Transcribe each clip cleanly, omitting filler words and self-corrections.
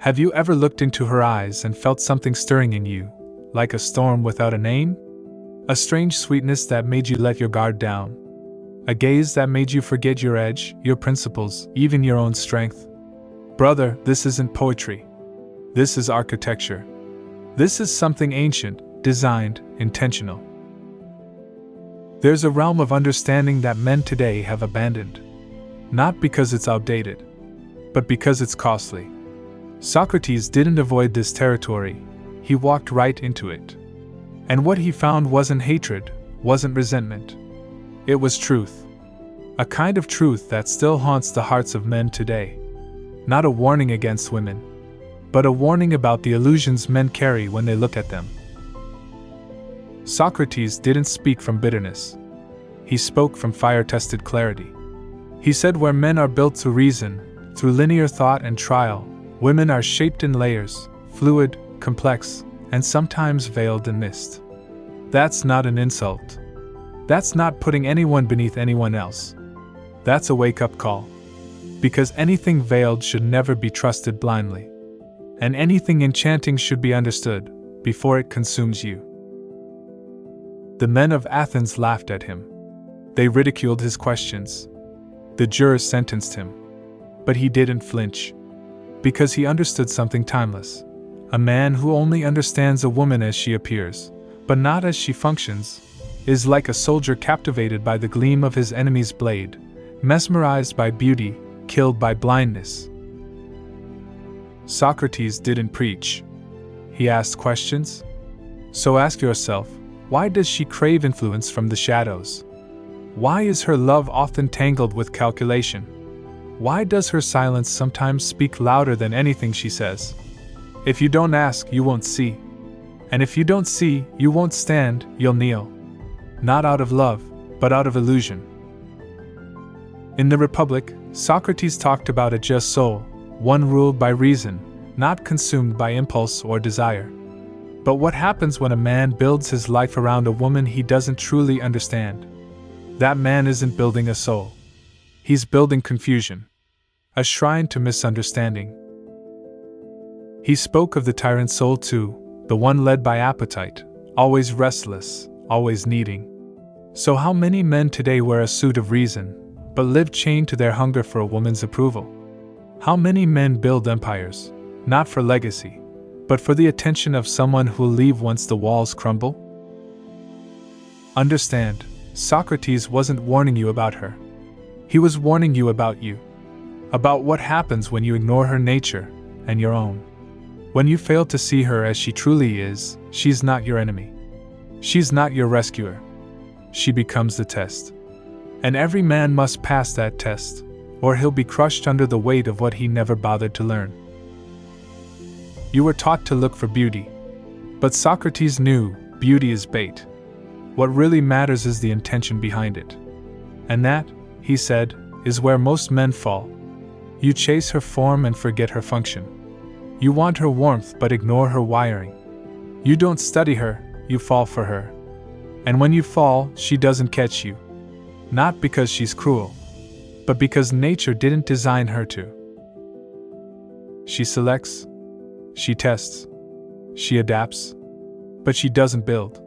Have you ever looked into her eyes and felt something stirring in you, like a storm without a name? A strange sweetness that made you let your guard down. A gaze that made you forget your edge, your principles, even your own strength. Brother, this isn't poetry. This is architecture. This is something ancient, designed, intentional. There's a realm of understanding that men today have abandoned. Not because it's outdated, but because it's costly. Socrates didn't avoid this territory, he walked right into it. And what he found wasn't hatred, wasn't resentment. It was truth. A kind of truth that still haunts the hearts of men today. Not a warning against women, but a warning about the illusions men carry when they look at them. Socrates didn't speak from bitterness. He spoke from fire-tested clarity. He said where men are built through reason, through linear thought and trial, women are shaped in layers, fluid, complex, and sometimes veiled in mist. That's not an insult. That's not putting anyone beneath anyone else. That's a wake-up call. Because anything veiled should never be trusted blindly. And anything enchanting should be understood before it consumes you. The men of Athens laughed at him. They ridiculed his questions. The jurors sentenced him. But he didn't flinch. Because he understood something timeless. A man who only understands a woman as she appears, but not as she functions, is like a soldier captivated by the gleam of his enemy's blade, mesmerized by beauty, killed by blindness. Socrates didn't preach. He asked questions. So ask yourself, why does she crave influence from the shadows? Why is her love often tangled with calculation? Why does her silence sometimes speak louder than anything she says? If you don't ask, you won't see. And if you don't see, you won't stand, you'll kneel. Not out of love, but out of illusion. In the Republic, Socrates talked about a just soul, one ruled by reason, not consumed by impulse or desire. But what happens when a man builds his life around a woman he doesn't truly understand? That man isn't building a soul. He's building confusion. A shrine to misunderstanding. He spoke of the tyrant soul too, the one led by appetite, always restless, always needing. So how many men today wear a suit of reason, but live chained to their hunger for a woman's approval? How many men build empires, not for legacy, but for the attention of someone who'll leave once the walls crumble? Understand, Socrates wasn't warning you about her. He was warning you about you. About what happens when you ignore her nature and your own. When you fail to see her as she truly is, she's not your enemy. She's not your rescuer. She becomes the test. And every man must pass that test, or he'll be crushed under the weight of what he never bothered to learn. You were taught to look for beauty. But Socrates knew beauty is bait. What really matters is the intention behind it. And that, he said, is where most men fall. You chase her form and forget her function. You want her warmth but ignore her wiring. You don't study her, you fall for her. And when you fall, she doesn't catch you. Not because she's cruel, but because nature didn't design her to. She selects, she tests, she adapts, but she doesn't build.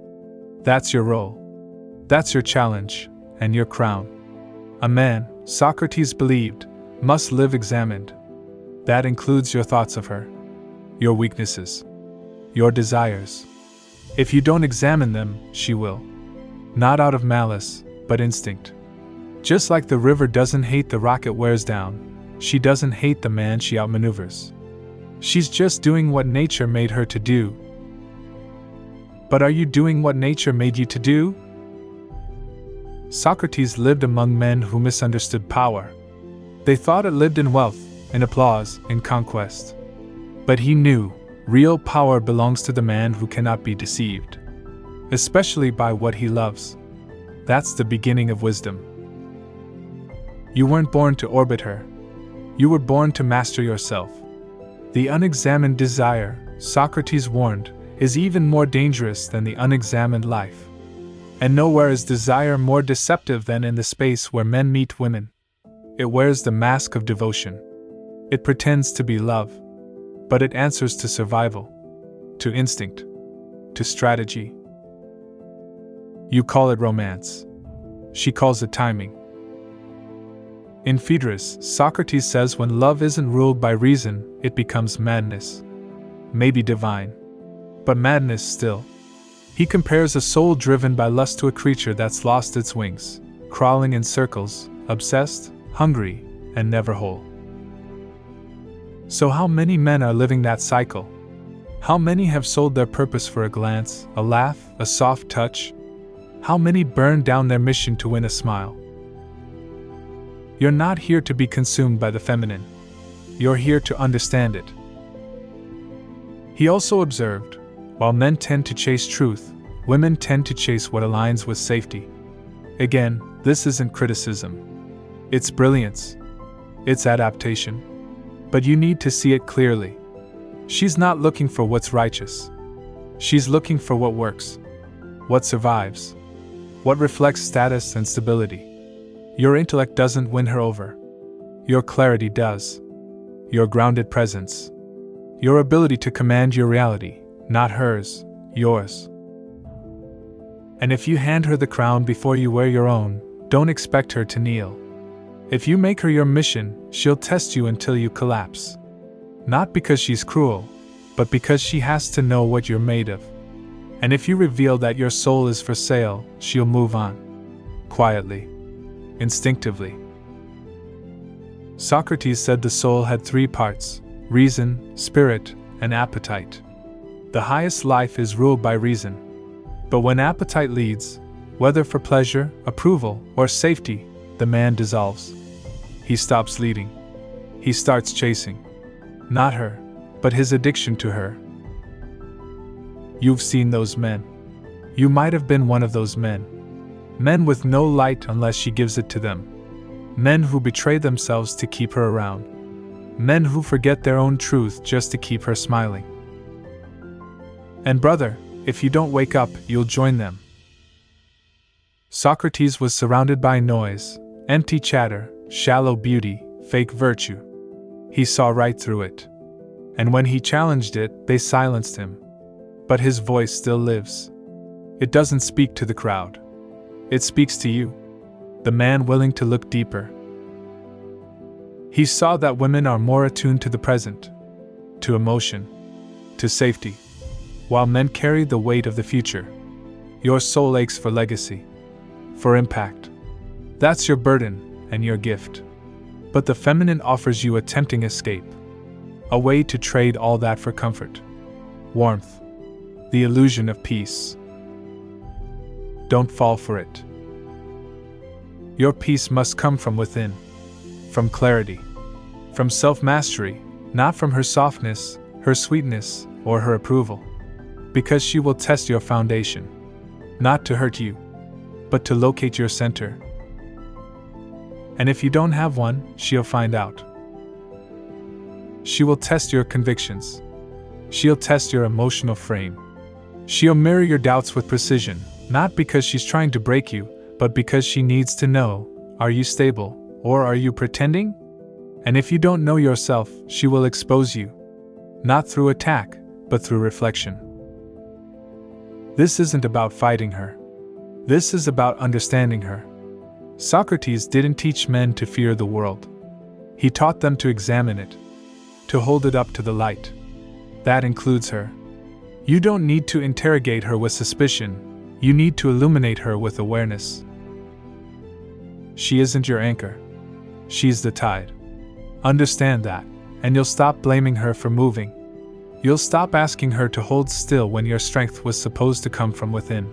That's your role. That's your challenge, and your crown. A man, Socrates believed, must live examined. That includes your thoughts of her, your weaknesses, your desires. If you don't examine them, she will. Not out of malice, but instinct. Just like the river doesn't hate the rock it wears down, she doesn't hate the man she outmaneuvers. She's just doing what nature made her to do. But are you doing what nature made you to do? Socrates lived among men who misunderstood power. They thought it lived in wealth, in applause, in conquest. But he knew, real power belongs to the man who cannot be deceived. Especially by what he loves. That's the beginning of wisdom. You weren't born to orbit her. You were born to master yourself. The unexamined desire, Socrates warned, is even more dangerous than the unexamined life. And nowhere is desire more deceptive than in the space where men meet women. It wears the mask of devotion. It pretends to be love. but it answers to survival, to instinct, to strategy. You call it romance. She calls it timing. In Phaedrus, Socrates says when love isn't ruled by reason, it becomes madness. Maybe divine, but madness still. He compares a soul driven by lust to a creature that's lost its wings, crawling in circles, obsessed, hungry, and never whole. So how many men are living that cycle? How many have sold their purpose for a glance, a laugh, a soft touch? How many burned down their mission to win a smile? You're not here to be consumed by the feminine. You're here to understand it. He also observed, while men tend to chase truth, women tend to chase what aligns with safety. Again, this isn't criticism. It's brilliance. It's adaptation. But you need to see it clearly. She's not looking for what's righteous. She's looking for what works, what survives, what reflects status and stability. Your intellect doesn't win her over. Your clarity does. Your grounded presence. Your ability to command your reality, not hers, yours. And if you hand her the crown before you wear your own, don't expect her to kneel. If you make her your mission, she'll test you until you collapse. Not because she's cruel, but because she has to know what you're made of. And if you reveal that your soul is for sale, she'll move on. Quietly. Instinctively. Socrates said the soul had 3 parts: reason, spirit, and appetite. The highest life is ruled by reason. But when appetite leads, whether for pleasure, approval, or safety, the man dissolves. He stops leading. He starts chasing. Not her, but his addiction to her. You've seen those men. You might have been one of those men. Men with no light unless she gives it to them. Men who betray themselves to keep her around. Men who forget their own truth just to keep her smiling. And brother, if you don't wake up, you'll join them. Socrates was surrounded by noise, empty chatter, shallow beauty, fake virtue. He saw right through it. And when he challenged it, they silenced him. But his voice still lives. It doesn't speak to the crowd. It speaks to you, the man willing to look deeper. He saw that women are more attuned to the present, to emotion, to safety, while men carry the weight of the future. Your soul aches for legacy, for impact. That's your burden and your gift. But the feminine offers you a tempting escape, a way to trade all that for comfort, warmth, the illusion of peace. Don't fall for it. Your peace must come from within, from clarity, from self-mastery, not from her softness, her sweetness, or her approval. Because she will test your foundation, not to hurt you, but to locate your center. And if you don't have one, she'll find out. She will test your convictions. She'll test your emotional frame. She'll mirror your doubts with precision, not because she's trying to break you, but because she needs to know, are you stable, or are you pretending? And if you don't know yourself, she will expose you. Not through attack, but through reflection. This isn't about fighting her. This is about understanding her. Socrates didn't teach men to fear the world. He taught them to examine it, to hold it up to the light. That includes her. You don't need to interrogate her with suspicion, you need to illuminate her with awareness. She isn't your anchor. She's the tide. Understand that, and you'll stop blaming her for moving. You'll stop asking her to hold still when your strength was supposed to come from within.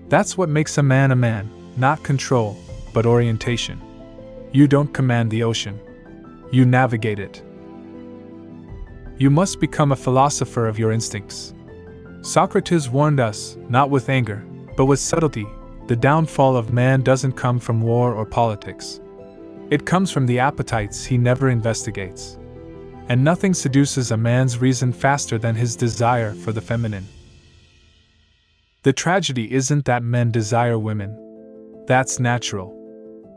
That's what makes a man, not control, but orientation. You don't command the ocean. You navigate it. You must become a philosopher of your instincts. Socrates warned us, not with anger, but with subtlety, the downfall of man doesn't come from war or politics. It comes from the appetites he never investigates. And nothing seduces a man's reason faster than his desire for the feminine. The tragedy isn't that men desire women. That's natural.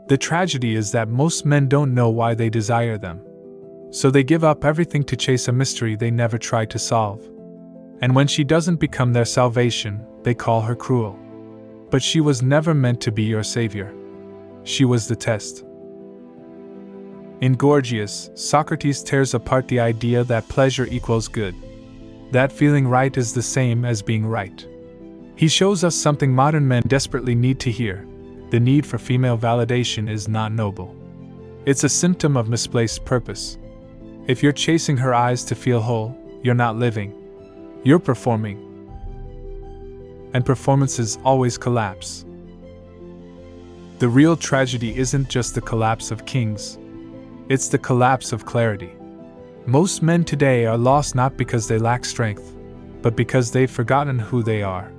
The tragedy is that most men don't know why they desire them. So they give up everything to chase a mystery they never tried to solve. And when she doesn't become their salvation, they call her cruel. But she was never meant to be your savior. She was the test. In Gorgias, Socrates tears apart the idea that pleasure equals good. That feeling right is the same as being right. He shows us something modern men desperately need to hear. The need for female validation is not noble. It's a symptom of misplaced purpose. If you're chasing her eyes to feel whole, you're not living. You're performing. And performances always collapse. The real tragedy isn't just the collapse of kings. It's the collapse of clarity. Most men today are lost not because they lack strength, but because they've forgotten who they are.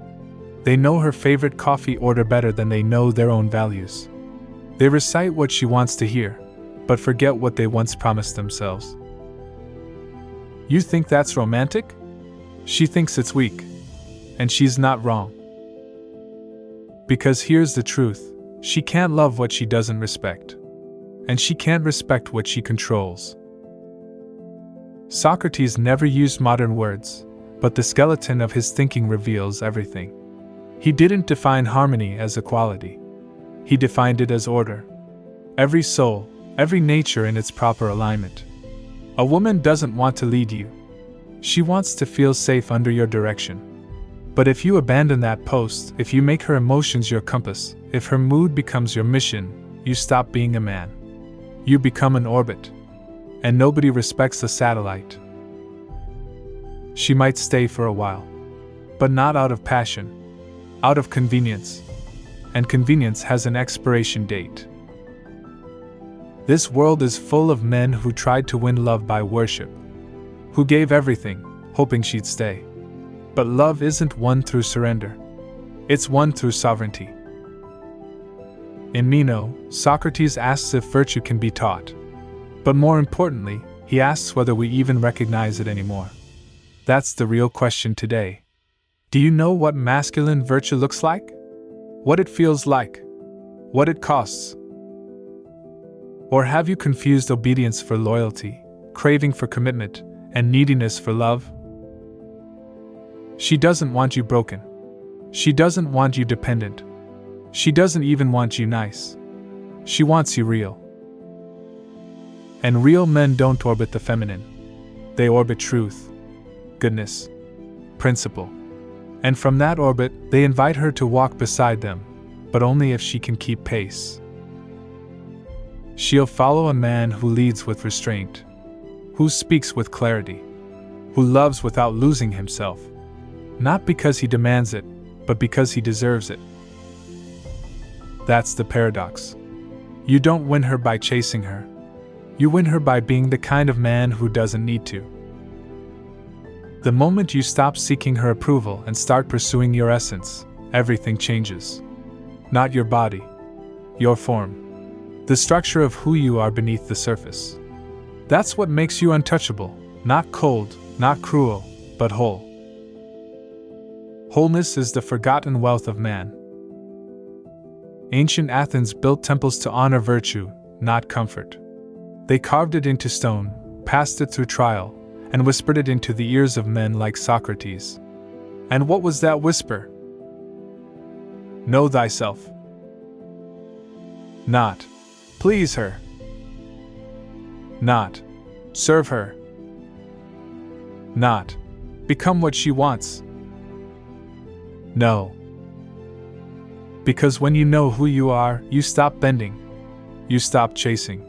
They know her favorite coffee order better than they know their own values. They recite what she wants to hear, but forget what they once promised themselves. You think that's romantic? She thinks it's weak. And she's not wrong. Because here's the truth, she can't love what she doesn't respect. And she can't respect what she controls. Socrates never used modern words, but the skeleton of his thinking reveals everything. He didn't define harmony as equality. He defined it as order. Every soul, every nature in its proper alignment. A woman doesn't want to lead you. She wants to feel safe under your direction. But if you abandon that post, if you make her emotions your compass, if her mood becomes your mission, you stop being a man. You become an orbit. And nobody respects a satellite. She might stay for a while. But not out of passion. Out of convenience. And convenience has an expiration date. This world is full of men who tried to win love by worship. Who gave everything, hoping she'd stay. But love isn't won through surrender. It's won through sovereignty. In Meno, Socrates asks if virtue can be taught. But more importantly, he asks whether we even recognize it anymore. That's the real question today. Do you know what masculine virtue looks like? What it feels like? What it costs? Or have you confused obedience for loyalty, craving for commitment, and neediness for love? She doesn't want you broken. She doesn't want you dependent. She doesn't even want you nice. She wants you real. And real men don't orbit the feminine. They orbit truth, goodness, principle. And from that orbit, they invite her to walk beside them, but only if she can keep pace. She'll follow a man who leads with restraint, who speaks with clarity, who loves without losing himself, not because he demands it, but because he deserves it. That's the paradox. You don't win her by chasing her. You win her by being the kind of man who doesn't need to. The moment you stop seeking her approval and start pursuing your essence, everything changes. Not your body, your form. The structure of who you are beneath the surface. That's what makes you untouchable, not cold, not cruel, but whole. Wholeness is the forgotten wealth of man. Ancient Athens built temples to honor virtue, not comfort. They carved it into stone, passed it through trial, and whispered it into the ears of men like Socrates. And what was that whisper? Know thyself. Not please her. Not serve her. Not become what she wants. No. Because when you know who you are, you stop bending. You stop chasing.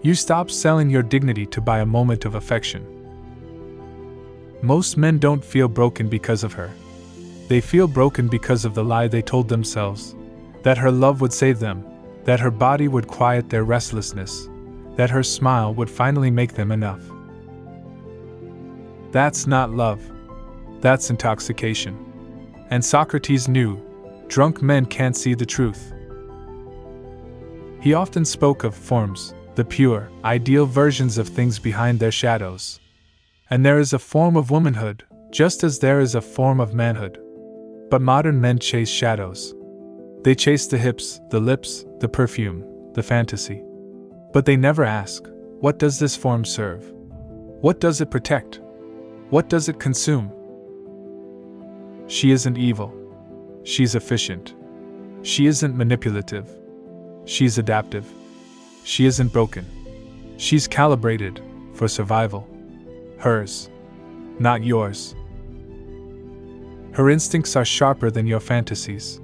You stop selling your dignity to buy a moment of affection. Most men don't feel broken because of her. They feel broken because of the lie they told themselves, that her love would save them, that her body would quiet their restlessness, that her smile would finally make them enough. That's not love. That's intoxication. And Socrates knew, drunk men can't see the truth. He often spoke of forms, the pure, ideal versions of things behind their shadows. And there is a form of womanhood, just as there is a form of manhood. But modern men chase shadows. They chase the hips, the lips, the perfume, the fantasy. But they never ask, What does this form serve? What does it protect? What does it consume? She isn't evil. She's efficient. She isn't manipulative. She's adaptive. She isn't broken. She's calibrated for survival. Hers, not yours. Her instincts are sharper than your fantasies.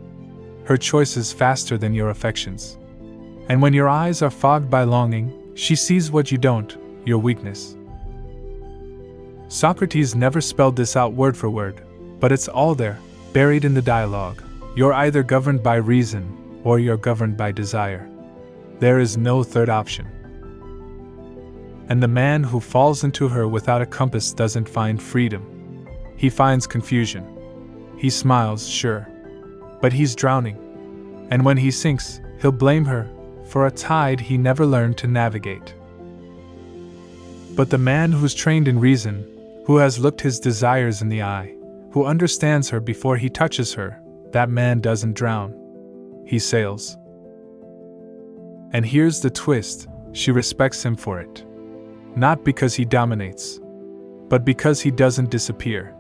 Her choices faster than your affections. And when your eyes are fogged by longing, she sees what you don't, your weakness. Socrates never spelled this out word for word, but it's all there, buried in the dialogue. You're either governed by reason, or you're governed by desire. There is no third option. And the man who falls into her without a compass doesn't find freedom. He finds confusion. He smiles, sure. But he's drowning. And when he sinks, he'll blame her for a tide he never learned to navigate. But the man who's trained in reason, who has looked his desires in the eye, who understands her before he touches her, that man doesn't drown. He sails. And here's the twist, she respects him for it. Not because he dominates, but because he doesn't disappear.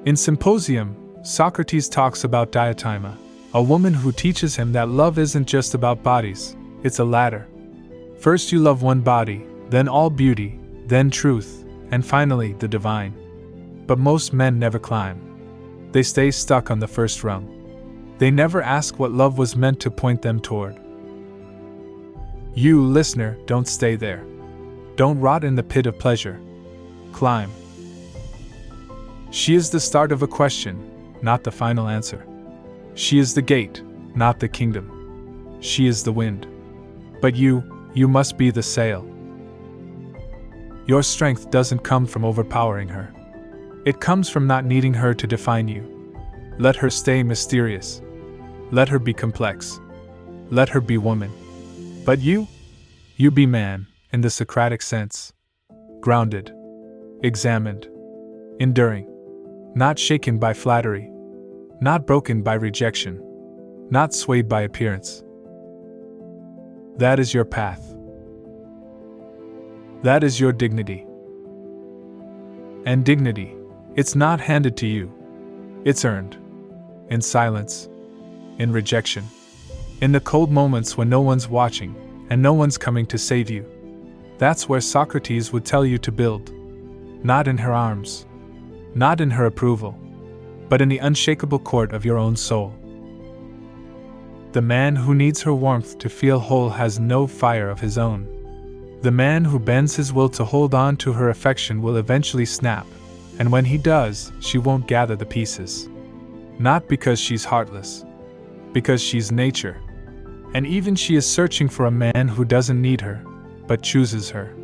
In Symposium, Socrates talks about Diotima, a woman who teaches him that love isn't just about bodies, it's a ladder. First you love one body, then all beauty, then truth, and finally the divine. But most men never climb. They stay stuck on the first rung. They never ask what love was meant to point them toward. You, listener, don't stay there. Don't rot in the pit of pleasure. Climb. She is the start of a question, not the final answer. She is the gate, not the kingdom. She is the wind. But you must be the sail. Your strength doesn't come from overpowering her. It comes from not needing her to define you. Let her stay mysterious. Let her be complex. Let her be woman. But you be man, in the Socratic sense. Grounded. Examined. Enduring. Not shaken by flattery. Not broken by rejection. Not swayed by appearance. That is your path. That is your dignity. And dignity, it's not handed to you. It's earned. In silence. In rejection. In the cold moments when no one's watching, and no one's coming to save you. That's where Socrates would tell you to build. Not in her arms. Not in her approval. But in the unshakable court of your own soul. The man who needs her warmth to feel whole has no fire of his own. The man who bends his will to hold on to her affection will eventually snap, and when he does, she won't gather the pieces. Not because she's heartless. Because she's nature. And even she is searching for a man who doesn't need her, but chooses her.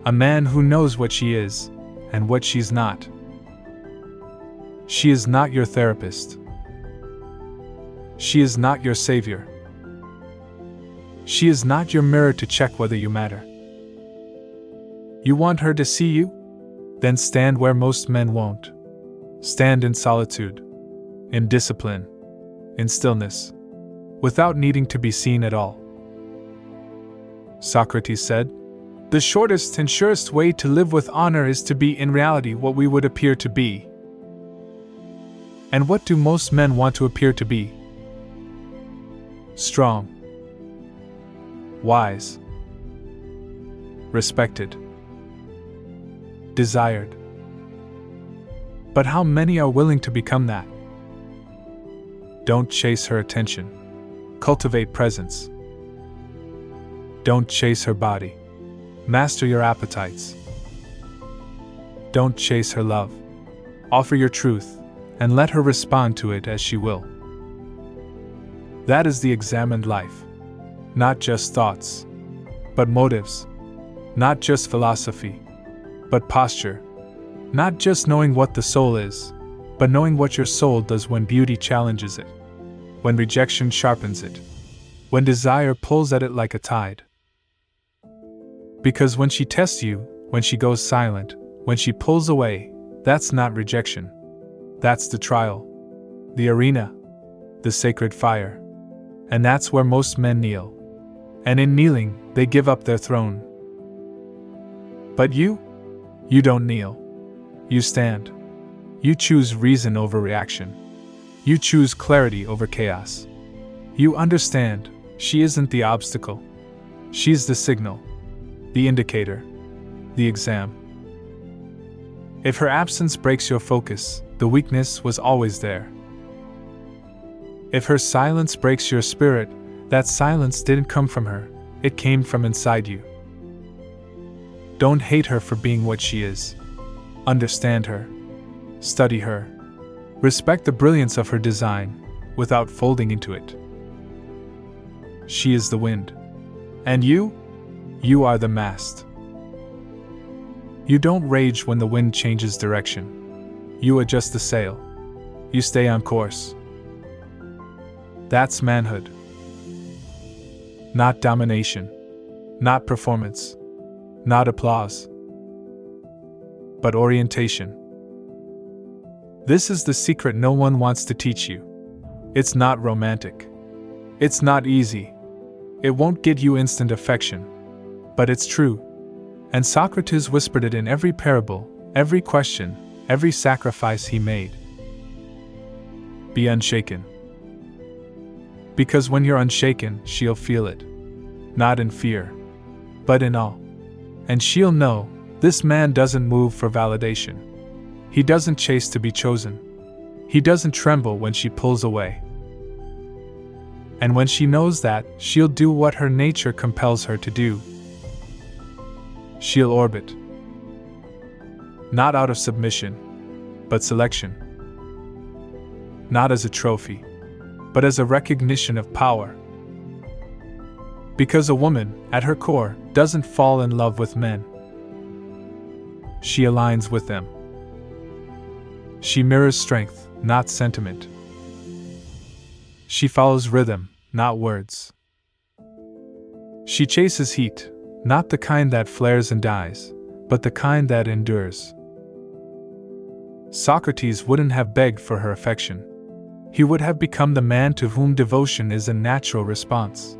A man who knows what she is, and what she's not. She is not your therapist. She is not your savior. She is not your mirror to check whether you matter. You want her to see you? Then stand where most men won't. Stand in solitude. In discipline. In stillness. Without needing to be seen at all. Socrates said, "The shortest and surest way to live with honor is to be in reality what we would appear to be." And what do most men want to appear to be? Strong. Wise. Respected. Desired. But how many are willing to become that? Don't chase her attention. Cultivate presence. Don't chase her body. Master your appetites. Don't chase her love. Offer your truth, and let her respond to it as she will. That is the examined life. Not just thoughts, but motives. Not just philosophy, but posture. Not just knowing what the soul is, but knowing what your soul does when beauty challenges it. When rejection sharpens it. When desire pulls at it like a tide. Because when she tests you, when she goes silent, when she pulls away, that's not rejection. That's the trial. The arena. The sacred fire. And that's where most men kneel. and in kneeling, they give up their throne. But you don't kneel. You stand. You choose reason over reaction. You choose clarity over chaos. You understand, she isn't the obstacle. She's the signal, the indicator, the exam. If her absence breaks your focus, the weakness was always there. If her silence breaks your spirit, that silence didn't come from her, it came from inside you. Don't hate her for being what she is. Understand her. Study her. Respect the brilliance of her design, without folding into it. She is the wind. And you are the mast. You don't rage when the wind changes direction. You adjust the sail. You stay on course. That's manhood. Not domination. Not performance. Not applause. But orientation. This is the secret no one wants to teach you. It's not romantic. It's not easy. It won't get you instant affection. But it's true. And Socrates whispered it in every parable, every question, every sacrifice he made. Be unshaken. Because when you're unshaken, she'll feel it. Not in fear, but in awe. And she'll know, this man doesn't move for validation. He doesn't chase to be chosen. He doesn't tremble when she pulls away. And when she knows that, she'll do what her nature compels her to do. She'll orbit. Not out of submission, but selection. Not as a trophy, but as a recognition of power. Because a woman, at her core, doesn't fall in love with men. She aligns with them. She mirrors strength, not sentiment. She follows rhythm, not words. She chases heat, not the kind that flares and dies, but the kind that endures. Socrates wouldn't have begged for her affection. He would have become the man to whom devotion is a natural response.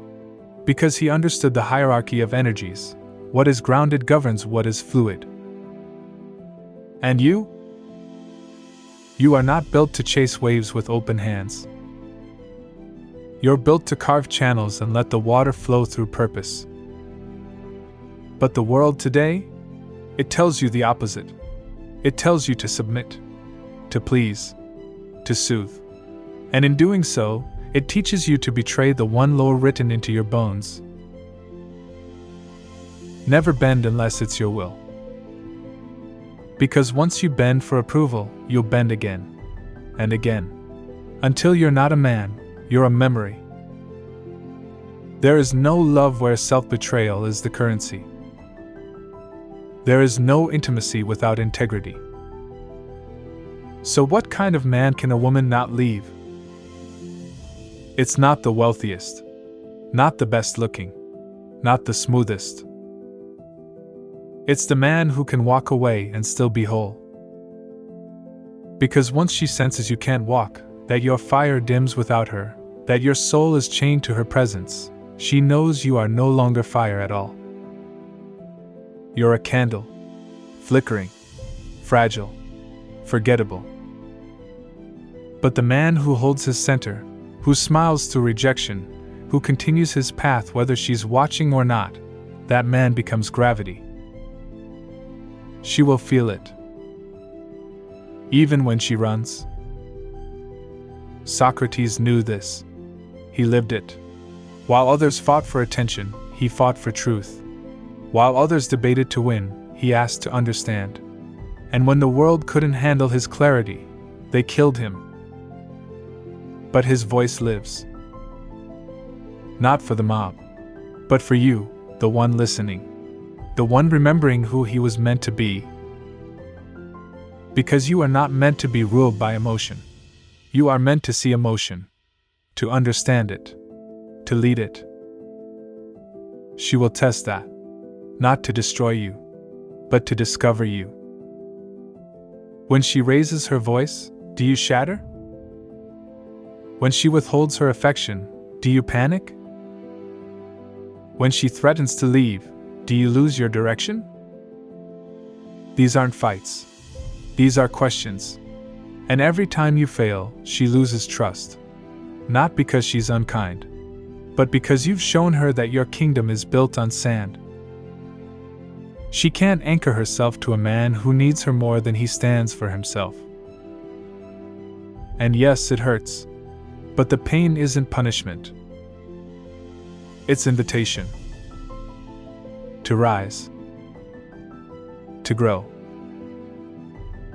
Because he understood the hierarchy of energies. What is grounded governs what is fluid. And you? You are not built to chase waves with open hands. You're built to carve channels and let the water flow through purpose. But the world today? It tells you the opposite. It tells you to submit, to please, to soothe. And in doing so, it teaches you to betray the one law written into your bones. Never bend unless it's your will. Because once you bend for approval, you'll bend again. And again. Until you're not a man, you're a memory. There is no love where self-betrayal is the currency. There is no intimacy without integrity. So what kind of man can a woman not leave? It's not the wealthiest, not the best looking, not the smoothest. It's the man who can walk away and still be whole. Because once she senses you can't walk, that your fire dims without her, that your soul is chained to her presence, she knows you are no longer fire at all. You're a candle, flickering, fragile, forgettable. But the man who holds his center, who smiles through rejection, who continues his path whether she's watching or not, that man becomes gravity. She will feel it. Even when she runs. Socrates knew this. He lived it. While others fought for attention, he fought for truth. While others debated to win, he asked to understand. And when the world couldn't handle his clarity, they killed him. But his voice lives. Not for the mob, but for you, the one listening. The one remembering who he was meant to be. Because you are not meant to be ruled by emotion. You are meant to see emotion, to understand it, to lead it. She will test that, not to destroy you, but to discover you. When she raises her voice, do you shatter? When she withholds her affection, do you panic? When she threatens to leave, do you lose your direction? These aren't fights. These are questions. And every time you fail, she loses trust. Not because she's unkind, but because you've shown her that your kingdom is built on sand. She can't anchor herself to a man who needs her more than he stands for himself. And yes, it hurts. But the pain isn't punishment. It's invitation. To rise. To grow.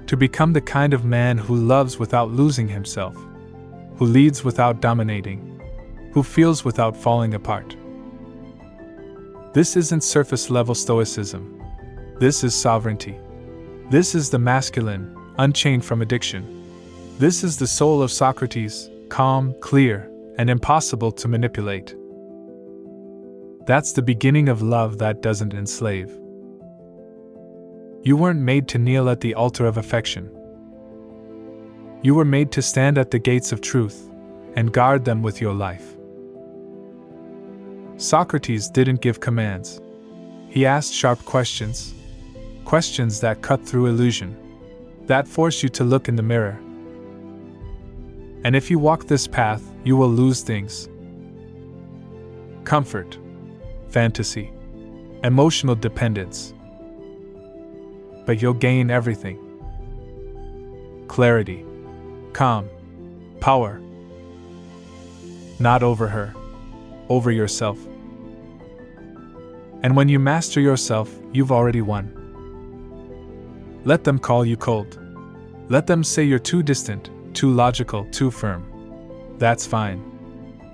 To become the kind of man who loves without losing himself. Who leads without dominating. Who feels without falling apart. This isn't surface-level stoicism. This is sovereignty. This is the masculine, unchained from addiction. This is the soul of Socrates, calm, clear, and impossible to manipulate. That's the beginning of love that doesn't enslave. You weren't made to kneel at the altar of affection. You were made to stand at the gates of truth and guard them with your life. Socrates didn't give commands. He asked sharp questions. Questions that cut through illusion, that force you to look in the mirror. And if you walk this path, you will lose things. Comfort, fantasy, emotional dependence. But you'll gain everything. Clarity, calm, power. Not over her, over yourself. And when you master yourself, you've already won. Let them call you cold. Let them say you're too distant, too logical, too firm. That's fine.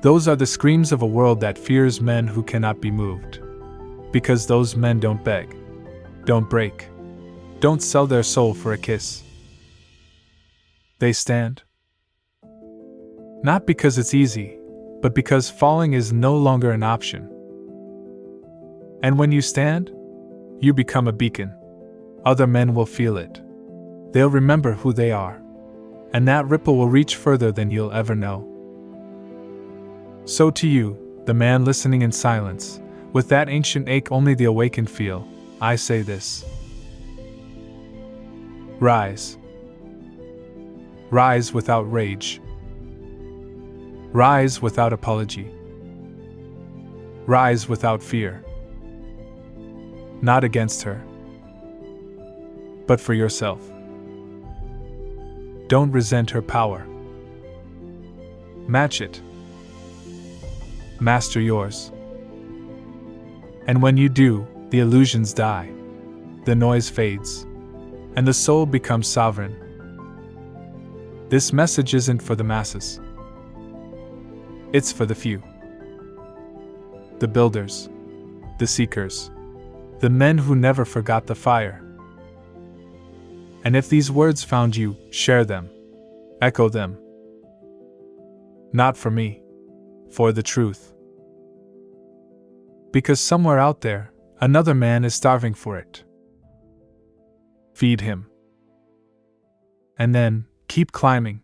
Those are the screams of a world that fears men who cannot be moved. Because those men don't beg, don't break, don't sell their soul for a kiss. They stand. Not because it's easy, but because falling is no longer an option. And when you stand, you become a beacon. Other men will feel it. They'll remember who they are. And that ripple will reach further than you'll ever know. So to you, the man listening in silence, with that ancient ache only the awakened feel, I say this. Rise. Rise without rage. Rise without apology. Rise without fear. Not against her, but for yourself. Don't resent her power. Match it. Master yours. And when you do, the illusions die, the noise fades, and the soul becomes sovereign. This message isn't for the masses. It's for the few. The builders, the seekers, the men who never forgot the fire. And if these words found you, share them. Echo them. Not for me, for the truth. Because somewhere out there, another man is starving for it. Feed him. And then, keep climbing.